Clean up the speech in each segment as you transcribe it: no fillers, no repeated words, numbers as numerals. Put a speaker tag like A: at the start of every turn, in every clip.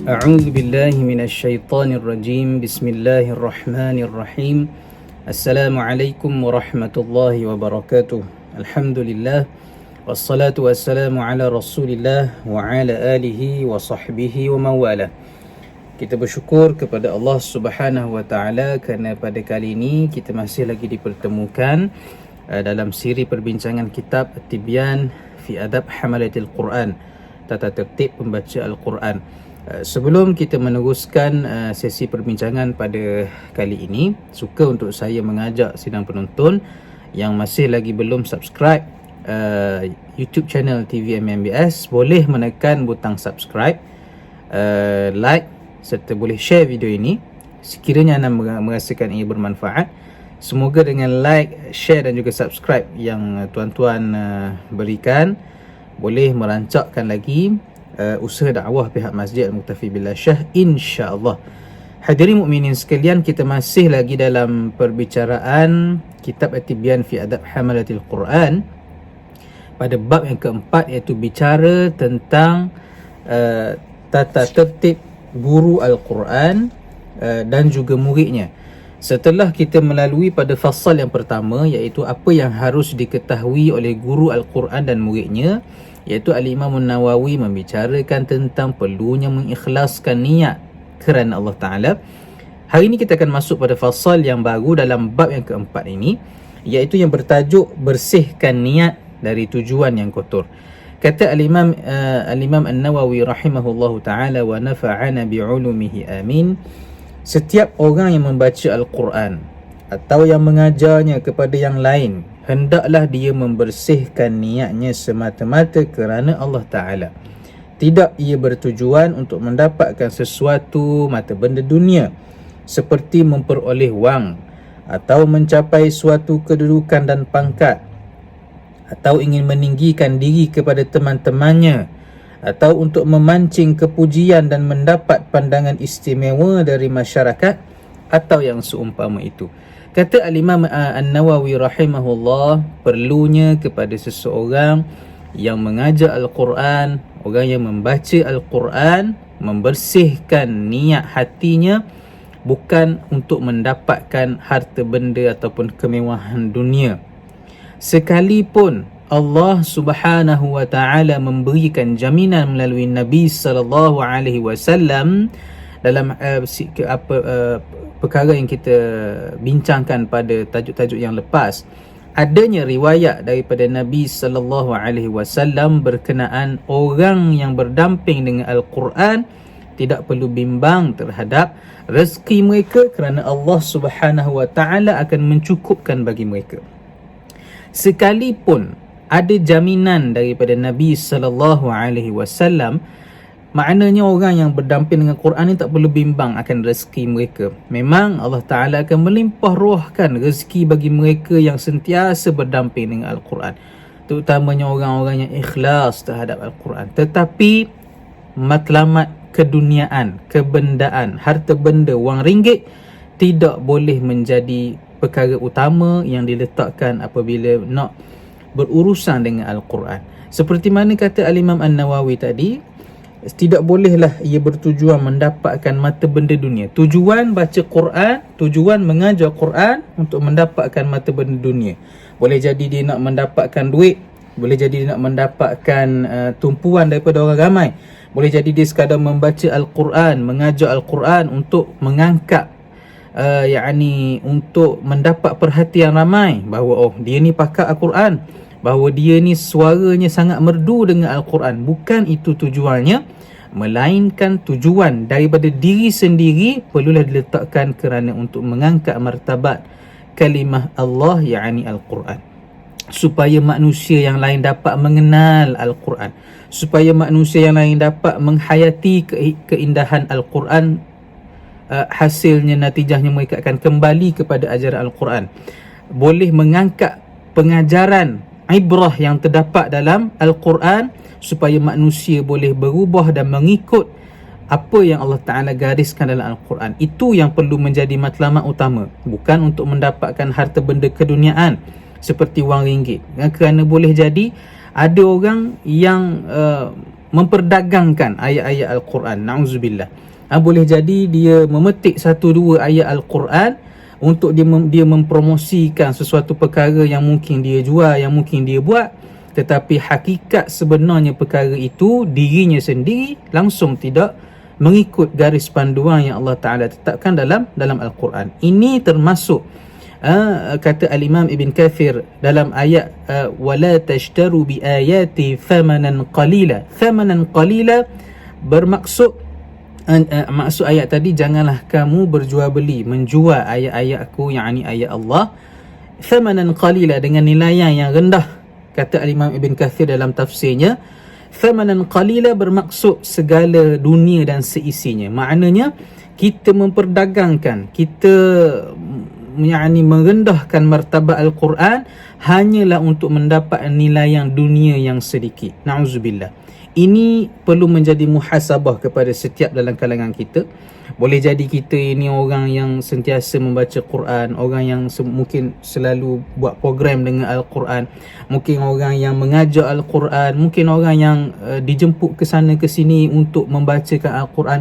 A: أعوذ بالله من الشيطان الرجيم بسم الله الرحمن الرحيم السلام عليكم ورحمة الله وبركاته الحمد لله والصلاة والسلام على رسول الله وعلى آله وصحبه ومن والاه. Kita bersyukur kepada Allah Subhanahu Wa Taala kerana pada kali ini kita masih lagi dipertemukan dalam siri perbincangan kitab At-Tibyan fi Adab Hamalatil Quran, tata tertib pembaca Al-Quran. Sebelum kita meneruskan sesi perbincangan pada kali ini, suka untuk saya mengajak sidang penonton yang masih lagi belum subscribe YouTube channel TVM MBS, boleh menekan butang subscribe, like serta boleh share video ini sekiranya anda merasakan ia bermanfaat. Semoga dengan like, share dan juga subscribe yang tuan-tuan berikan boleh merancakkan lagi usaha dakwah pihak Masjid Al-Muktafi Billah Shah, insya-Allah. Hadirin mukminin sekalian, kita masih lagi dalam perbicaraan kitab At-Tibyan fi Adab Hamalatil Quran pada bab yang keempat, iaitu bicara tentang tata tertib guru Al-Quran dan juga muridnya. Setelah kita melalui pada fasal yang pertama, iaitu apa yang harus diketahui oleh guru Al-Quran dan muridnya, iaitu Al-Imam An-Nawawi membicarakan tentang perlunya mengikhlaskan niat kerana Allah Ta'ala. Hari ini kita akan masuk pada fasal yang baru dalam bab yang keempat ini, iaitu yang bertajuk bersihkan niat dari tujuan yang kotor. Kata Al-Imam An-Nawawi rahimahullahu ta'ala wa nafa'ana bi'ulumihi amin, setiap orang yang membaca Al-Quran atau yang mengajarnya kepada yang lain, hendaklah dia membersihkan niatnya semata-mata kerana Allah Ta'ala. Tidak ia bertujuan untuk mendapatkan sesuatu mata benda dunia seperti memperoleh wang atau mencapai suatu kedudukan dan pangkat, atau ingin meninggikan diri kepada teman-temannya, atau untuk memancing kepujian dan mendapat pandangan istimewa dari masyarakat atau yang seumpama itu. Kata Al-Imam An-Nawawi rahimahullah, perlunya kepada seseorang yang mengajar Al-Quran, orang yang membaca Al-Quran, membersihkan niat hatinya bukan untuk mendapatkan harta benda ataupun kemewahan dunia. Sekalipun Allah Subhanahu Wa Taala memberikan jaminan melalui Nabi sallallahu alaihi wasallam dalam perkara yang kita bincangkan pada tajuk-tajuk yang lepas, adanya riwayat daripada Nabi sallallahu alaihi wasallam berkenaan orang yang berdamping dengan Al-Quran tidak perlu bimbang terhadap rezeki mereka kerana Allah Subhanahu Wa Taala akan mencukupkan bagi mereka. Sekalipun ada jaminan daripada Nabi sallallahu alaihi wasallam, maknanya orang yang berdamping dengan Quran ni tak perlu bimbang akan rezeki mereka. Memang Allah Ta'ala akan melimpah ruahkan rezeki bagi mereka yang sentiasa berdamping dengan Al-Quran, terutamanya orang-orang yang ikhlas terhadap Al-Quran. Tetapi matlamat keduniaan, kebendaan, harta benda, wang ringgit tidak boleh menjadi perkara utama yang diletakkan apabila nak berurusan dengan Al-Quran. Seperti mana kata Al-Imam An-Nawawi tadi, tidak bolehlah ia bertujuan mendapatkan mata benda dunia. Tujuan baca Quran, tujuan mengajar Quran untuk mendapatkan mata benda dunia. Boleh jadi dia nak mendapatkan duit, boleh jadi dia nak mendapatkan tumpuan daripada orang ramai, boleh jadi dia sekadar membaca Al-Quran, mengajar Al-Quran untuk mengangkat untuk mendapat perhatian ramai bahawa dia ni pakar Al-Quran, bahawa dia ni suaranya sangat merdu dengan Al-Quran. Bukan itu tujuannya, melainkan tujuan daripada diri sendiri perlulah diletakkan kerana untuk mengangkat martabat kalimah Allah, yakni Al-Quran, supaya manusia yang lain dapat mengenal Al-Quran, supaya manusia yang lain dapat menghayati keindahan Al-Quran. Hasilnya, natijahnya mereka akan kembali kepada ajaran Al-Quran. Boleh mengangkat pengajaran ibrah yang terdapat dalam Al-Quran supaya manusia boleh berubah dan mengikut apa yang Allah Ta'ala gariskan dalam Al-Quran. Itu yang perlu menjadi matlamat utama, bukan untuk mendapatkan harta benda keduniaan seperti wang ringgit. Kerana boleh jadi ada orang yang memperdagangkan ayat-ayat Al-Quran. Na'udzubillah. Boleh jadi dia memetik satu dua ayat Al-Quran untuk dia mempromosikan sesuatu perkara yang mungkin dia jual, yang mungkin dia buat, tetapi hakikat sebenarnya perkara itu dirinya sendiri langsung tidak mengikut garis panduan yang Allah Ta'ala tetapkan dalam Al-Quran. Ini termasuk kata Al-Imam Ibn Kathir dalam ayat wala tashtaru bi ayati thamanan qalila. Thamanan qalila bermaksud maksud ayat tadi, janganlah kamu berjual beli, menjual ayat-ayatku, yakni ayat Allah, thamanan qalila, dengan nilai yang rendah. Kata Al-Imam Ibn Kathir dalam tafsirnya, thamanan qalila bermaksud segala dunia dan seisinya. Maknanya kita memperdagangkan, kita merendahkan martabat Al-Quran hanyalah untuk mendapat nilai yang dunia yang sedikit. Na'udzubillah. Ini perlu menjadi muhasabah kepada setiap dalam kalangan kita. Boleh jadi kita ini orang yang sentiasa membaca Quran, orang yang mungkin selalu buat program dengan Al-Quran, mungkin orang yang mengajar Al-Quran, mungkin orang yang dijemput ke sana ke sini untuk membacakan Al-Quran.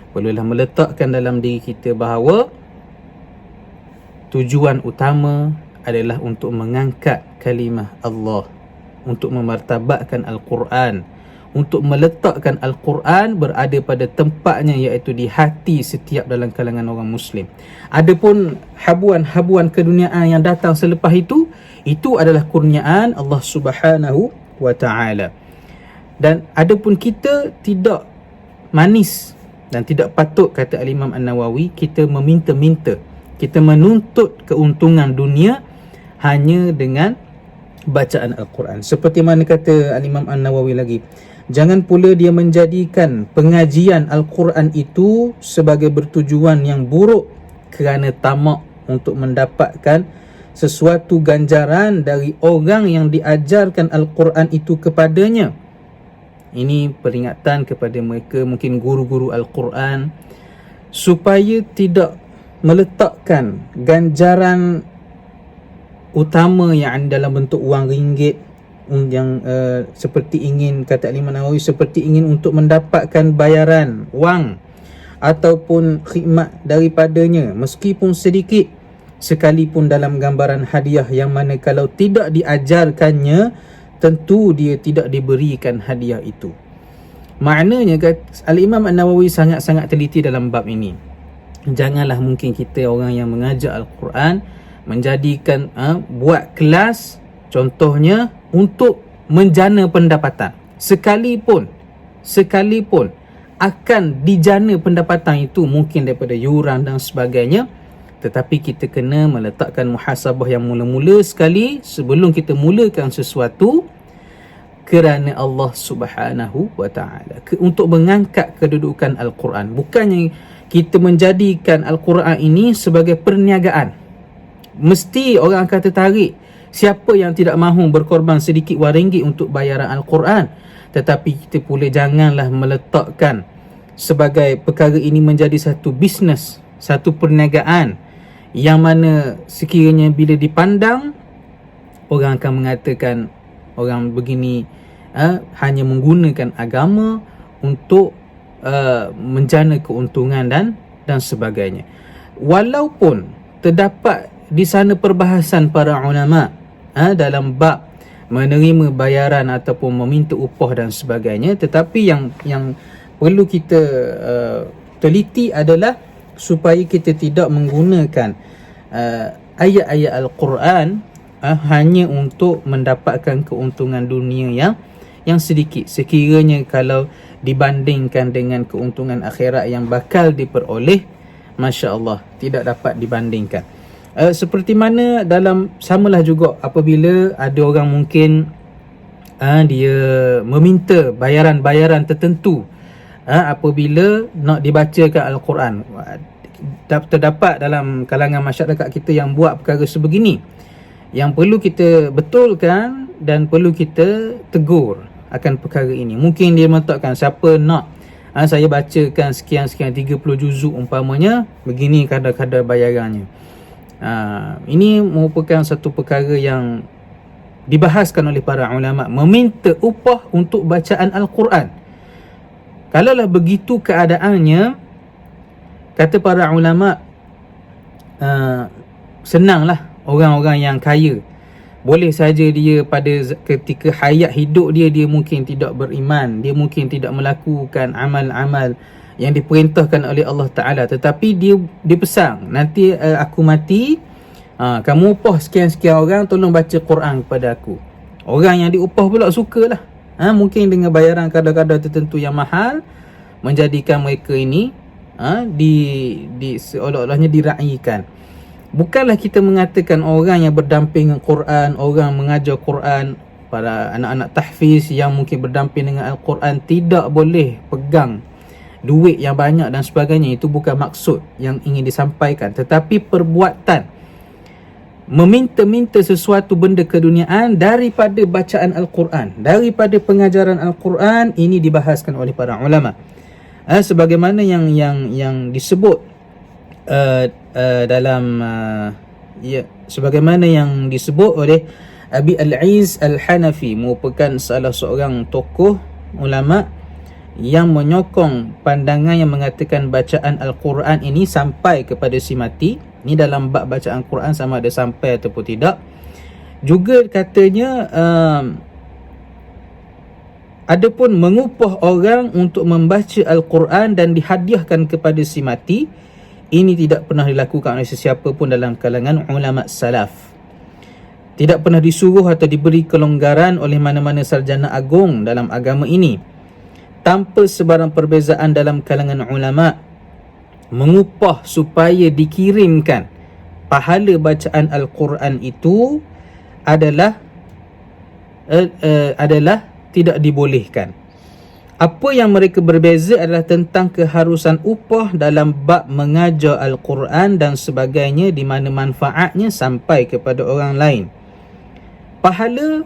A: Perlulah meletakkan dalam diri kita bahawa tujuan utama adalah untuk mengangkat kalimah Allah, untuk memartabatkan Al-Quran, untuk meletakkan Al-Quran berada pada tempatnya, iaitu di hati setiap dalam kalangan orang Muslim. Adapun habuan-habuan keduniaan yang datang selepas itu adalah kurniaan Allah Subhanahu wa Ta'ala. Dan adapun kita tidak manis dan tidak patut, kata Al-Imam An-Nawawi, kita meminta-minta, kita menuntut keuntungan dunia hanya dengan bacaan Al-Quran. Seperti mana kata Al-Imam An-Nawawi lagi, jangan pula dia menjadikan pengajian Al-Quran itu sebagai bertujuan yang buruk kerana tamak untuk mendapatkan sesuatu ganjaran dari orang yang diajarkan Al-Quran itu kepadanya. Ini peringatan kepada mereka, mungkin guru-guru Al-Quran, supaya tidak meletakkan ganjaran utama yang dalam bentuk wang ringgit, yang seperti ingin, kata Imam Nawawi, seperti ingin untuk mendapatkan bayaran wang ataupun khidmat daripadanya meskipun sedikit, sekalipun dalam gambaran hadiah, yang mana kalau tidak diajarkannya tentu dia tidak diberikan hadiah itu. Maknanya Al-Imam An-Nawawi sangat-sangat teliti dalam bab ini. Janganlah mungkin kita orang yang mengajar Al-Quran menjadikan buat kelas contohnya untuk menjana pendapatan. Sekalipun akan dijana pendapatan itu mungkin daripada yuran dan sebagainya, tetapi kita kena meletakkan muhasabah yang mula-mula sekali sebelum kita mulakan sesuatu kerana Allah Subhanahu wa Ta'ala, untuk mengangkat kedudukan Al-Quran. Bukannya kita menjadikan Al-Quran ini sebagai perniagaan. Mesti orang akan tertarik. Siapa yang tidak mahu berkorban sedikit wang ringgit untuk bayaran Al-Quran? Tetapi kita pula janganlah meletakkan sebagai perkara ini menjadi satu bisnes, satu perniagaan, yang mana sekiranya bila dipandang orang akan mengatakan orang begini hanya menggunakan agama untuk menjana keuntungan dan sebagainya. Walaupun terdapat di sana perbahasan para ulama dalam bab menerima bayaran ataupun meminta upah dan sebagainya, tetapi yang perlu kita teliti adalah supaya kita tidak menggunakan ayat-ayat Al-Quran hanya untuk mendapatkan keuntungan dunia yang sedikit, sekiranya kalau dibandingkan dengan keuntungan akhirat yang bakal diperoleh, Masya Allah, tidak dapat dibandingkan. Seperti mana samalah juga apabila ada orang mungkin dia meminta bayaran-bayaran tertentu apabila nak dibacakan Al-Quran. Terdapat dalam kalangan masyarakat kita yang buat perkara sebegini, yang perlu kita betulkan dan perlu kita tegur akan perkara ini. Mungkin dia meletakkan, siapa nak saya bacakan sekian-sekian 30 juzuk umpamanya, begini kadar-kadar bayarannya. Ini merupakan satu perkara yang dibahaskan oleh para ulama, meminta upah untuk bacaan Al-Quran. Kalaulah begitu keadaannya, kata para ulama, senanglah orang-orang yang kaya. Boleh saja dia pada ketika hayat hidup dia mungkin tidak beriman, dia mungkin tidak melakukan amal-amal yang diperintahkan oleh Allah Ta'ala, tetapi dia pesan, nanti aku mati, kamu upah sekian-sekian orang, tolong baca Quran kepada aku. Orang yang diupah pula sukalah, mungkin dengan bayaran kadar-kadar tertentu yang mahal, menjadikan mereka ini seolah-olahnya diraikan. Bukanlah kita mengatakan orang yang berdamping dengan Quran, orang mengajar Quran, para anak-anak tahfiz yang mungkin berdamping dengan Al-Quran tidak boleh pegang duit yang banyak dan sebagainya. Itu bukan maksud yang ingin disampaikan, tetapi perbuatan meminta-minta sesuatu benda keduniaan daripada bacaan Al-Quran, daripada pengajaran Al-Quran, ini dibahaskan oleh para ulama. Sebagaimana yang disebut sebagaimana yang disebut oleh Abi Al-Iz Al-Hanafi, merupakan salah seorang tokoh ulama yang menyokong pandangan yang mengatakan bacaan Al-Quran ini sampai kepada si mati. Ini dalam bab bacaan Quran sama ada sampai ataupun tidak. Juga katanya adapun mengupah orang untuk membaca Al-Quran dan dihadiahkan kepada si mati, ini tidak pernah dilakukan oleh sesiapa pun dalam kalangan ulama salaf. Tidak pernah disuruh atau diberi kelonggaran oleh mana-mana sarjana agung dalam agama ini. Tanpa sebarang perbezaan dalam kalangan ulama, mengupah supaya dikirimkan pahala bacaan Al-Quran itu adalah tidak dibolehkan. Apa yang mereka berbeza adalah tentang keharusan upah dalam bab mengajar Al-Quran dan sebagainya, di mana manfaatnya sampai kepada orang lain. Pahala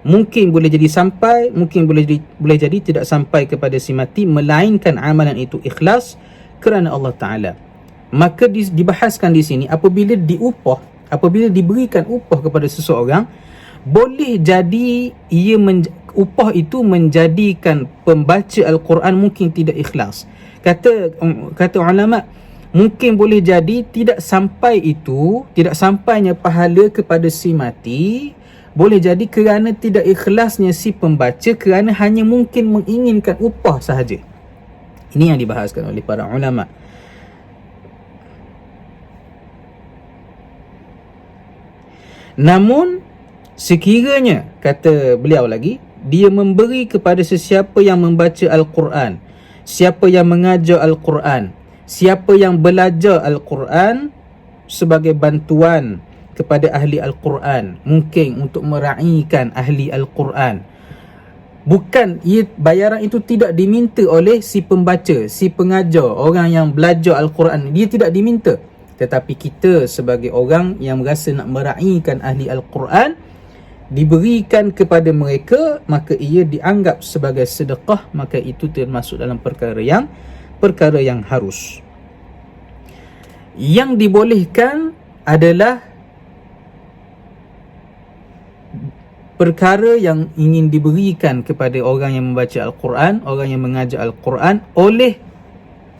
A: mungkin boleh jadi sampai, mungkin boleh jadi tidak sampai kepada si mati, melainkan amalan itu ikhlas kerana Allah Ta'ala. Maka dibahaskan di sini, apabila diberikan upah kepada seseorang, boleh jadi upah itu menjadikan pembaca Al-Quran mungkin tidak ikhlas. Kata ulama, mungkin boleh jadi tidak sampainya pahala kepada si mati, boleh jadi kerana tidak ikhlasnya si pembaca, kerana hanya mungkin menginginkan upah sahaja. Ini yang dibahaskan oleh para ulama. Namun sekiranya, kata beliau lagi, dia memberi kepada sesiapa yang membaca Al-Quran, siapa yang mengajar Al-Quran, siapa yang belajar Al-Quran sebagai bantuan kepada ahli Al-Quran, mungkin untuk meraihkan ahli Al-Quran, bayaran itu tidak diminta oleh si pembaca, si pengajar, orang yang belajar Al-Quran, dia tidak diminta. Tetapi kita sebagai orang yang merasa nak meraihkan ahli Al-Quran, diberikan kepada mereka, maka ia dianggap sebagai sedekah, maka itu termasuk dalam perkara yang harus. Yang dibolehkan adalah perkara yang ingin diberikan kepada orang yang membaca Al-Quran, orang yang mengajar Al-Quran oleh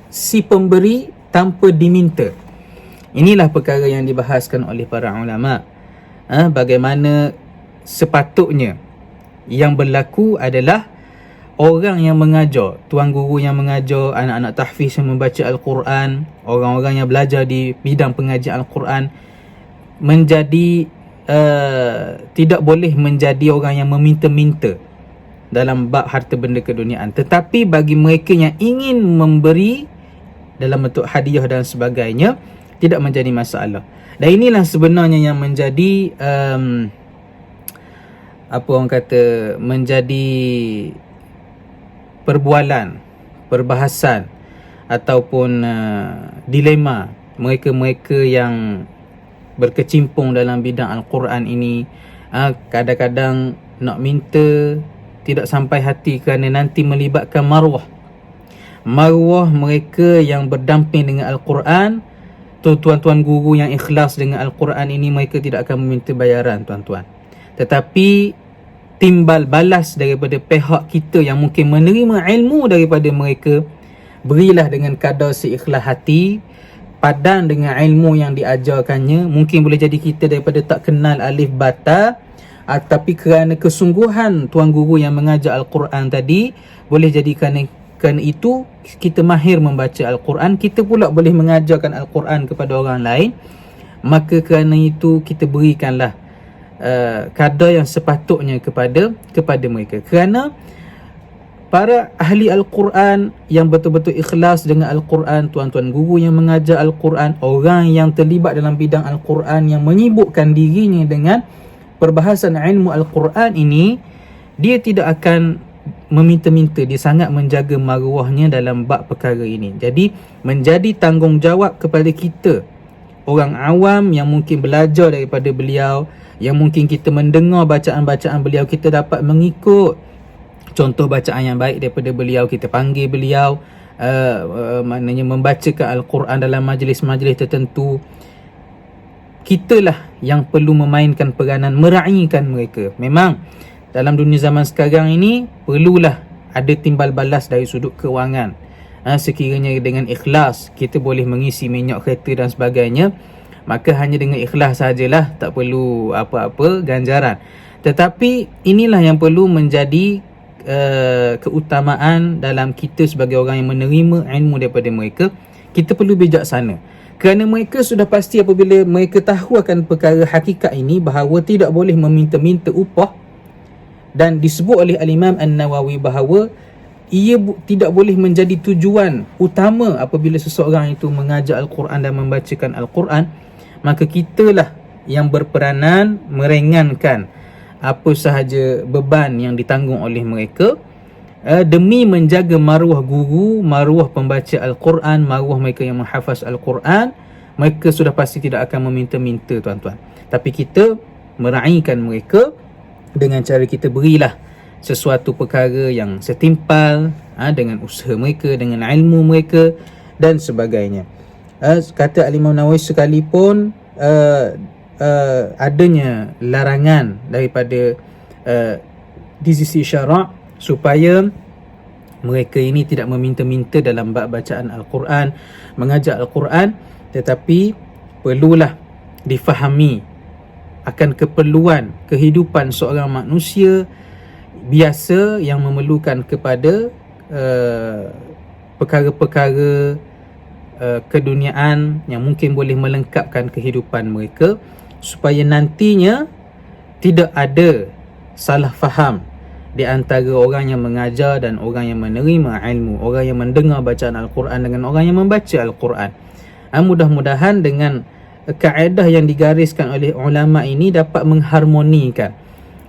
A: si pemberi tanpa diminta. Inilah perkara yang dibahaskan oleh para ulama. Bagaimana sepatutnya yang berlaku adalah orang yang mengajar, tuan guru yang mengajar anak-anak tahfiz yang membaca Al-Quran, orang-orang yang belajar di bidang pengajian Al-Quran, menjadi tidak boleh menjadi orang yang meminta-minta dalam bab harta benda keduniaan. Tetapi bagi mereka yang ingin memberi dalam bentuk hadiah dan sebagainya, tidak menjadi masalah. Dan inilah sebenarnya yang menjadi menjadi perbahasan ataupun dilema mereka-mereka yang berkecimpung dalam bidang Al-Quran ini. Kadang-kadang nak minta tidak sampai hati kerana nanti melibatkan maruah mereka yang berdamping dengan Al-Quran. Tuan-tuan guru yang ikhlas dengan Al-Quran ini, mereka tidak akan meminta bayaran, tuan-tuan. Tetapi timbal balas daripada pihak kita yang mungkin menerima ilmu daripada mereka, berilah dengan kadar seikhlas hati, padan dengan ilmu yang diajarkannya. Mungkin boleh jadi kita daripada tak kenal alif bata, tapi kerana kesungguhan tuan guru yang mengajar Al-Quran tadi, boleh jadi kerana itu kita mahir membaca Al-Quran, kita pula boleh mengajarkan Al-Quran kepada orang lain. Maka kerana itu kita berikanlah kadar yang sepatutnya kepada mereka. Kerana para ahli Al-Quran yang betul-betul ikhlas dengan Al-Quran, tuan-tuan guru yang mengajar Al-Quran, orang yang terlibat dalam bidang Al-Quran, yang menyibukkan dirinya dengan perbahasan ilmu Al-Quran ini, dia tidak akan meminta-minta, dia sangat menjaga maruahnya dalam bab perkara ini. Jadi menjadi tanggungjawab kepada kita, orang awam yang mungkin belajar daripada beliau, yang mungkin kita mendengar bacaan-bacaan beliau, kita dapat mengikut contoh bacaan yang baik daripada beliau, kita panggil beliau, maknanya membacakan Al-Quran dalam majlis-majlis tertentu. Kitalah yang perlu memainkan peranan meraihkan mereka. Memang dalam dunia zaman sekarang ini perlulah ada timbal balas dari sudut kewangan. Sekiranya dengan ikhlas kita boleh mengisi minyak kereta dan sebagainya, maka hanya dengan ikhlas sajalah, tak perlu apa-apa ganjaran. Tetapi inilah yang perlu menjadi keutamaan dalam kita sebagai orang yang menerima ilmu daripada mereka. Kita perlu bijaksana, kerana mereka sudah pasti apabila mereka tahu akan perkara hakikat ini, bahawa tidak boleh meminta-minta upah. Dan disebut oleh Al-Imam An-Nawawi bahawa ia tidak boleh menjadi tujuan utama apabila seseorang itu mengajar Al-Quran dan membacakan Al-Quran. Maka kitalah yang berperanan meringankan apa sahaja beban yang ditanggung oleh mereka, demi menjaga maruah guru, maruah pembaca Al-Quran, maruah mereka yang menghafaz Al-Quran. Mereka sudah pasti tidak akan meminta-minta, tuan-tuan. Tapi kita meraihkan mereka dengan cara kita berilah sesuatu perkara yang setimpal dengan usaha mereka, dengan ilmu mereka dan sebagainya. Kata Al-Imam Nawawi, sekalipun adanya larangan daripada di sisi syarak supaya mereka ini tidak meminta-minta dalam bab bacaan Al-Quran, mengajar Al-Quran, tetapi perlulah difahami akan keperluan kehidupan seorang manusia biasa yang memerlukan kepada perkara-perkara keduniaan yang mungkin boleh melengkapkan kehidupan mereka, supaya nantinya tidak ada salah faham di antara orang yang mengajar dan orang yang menerima ilmu, orang yang mendengar bacaan Al-Quran dengan orang yang membaca Al-Quran. Mudah-mudahan dengan kaedah yang digariskan oleh ulama ini dapat mengharmonikan.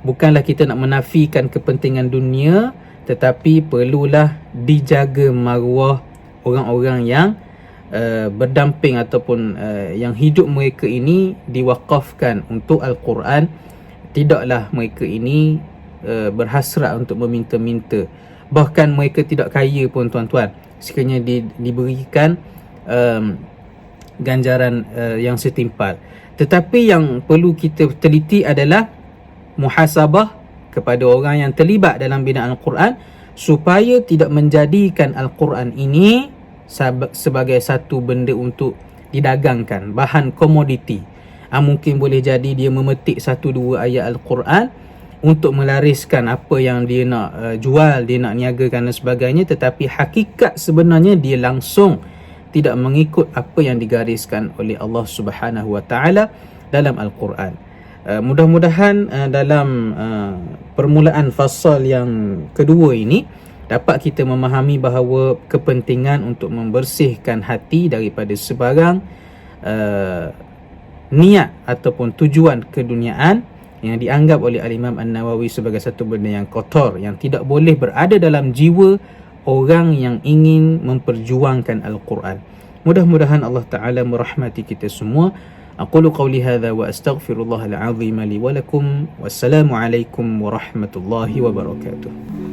A: Bukanlah kita nak menafikan kepentingan dunia, tetapi perlulah dijaga maruah orang-orang yang berdamping ataupun yang hidup mereka ini diwakafkan untuk Al-Quran. Tidaklah mereka ini berhasrat untuk meminta-minta. Bahkan mereka tidak kaya pun, tuan-tuan, sekiranya diberikan ganjaran yang setimpal. Tetapi yang perlu kita teliti adalah muhasabah kepada orang yang terlibat dalam bidang Al-Quran, supaya tidak menjadikan Al-Quran ini sebagai satu benda untuk didagangkan, bahan komoditi. Mungkin boleh jadi dia memetik 1-2 ayat Al-Quran untuk melariskan apa yang dia nak jual, dia nak niagakan dan sebagainya, tetapi hakikat sebenarnya dia langsung tidak mengikut apa yang digariskan oleh Allah Subhanahu Wa Taala dalam Al-Quran. Mudah-mudahan dalam permulaan fasal yang kedua ini dapat kita memahami bahawa kepentingan untuk membersihkan hati daripada sebarang niat ataupun tujuan keduniaan yang dianggap oleh Al-Imam An-Nawawi sebagai satu benda yang kotor, yang tidak boleh berada dalam jiwa orang yang ingin memperjuangkan Al-Quran. Mudah-mudahan Allah Ta'ala merahmati kita semua. Aqulu qawli hadha wa astaghfirullahal azim li wa lakum. Wassalamualaikum warahmatullahi wabarakatuh.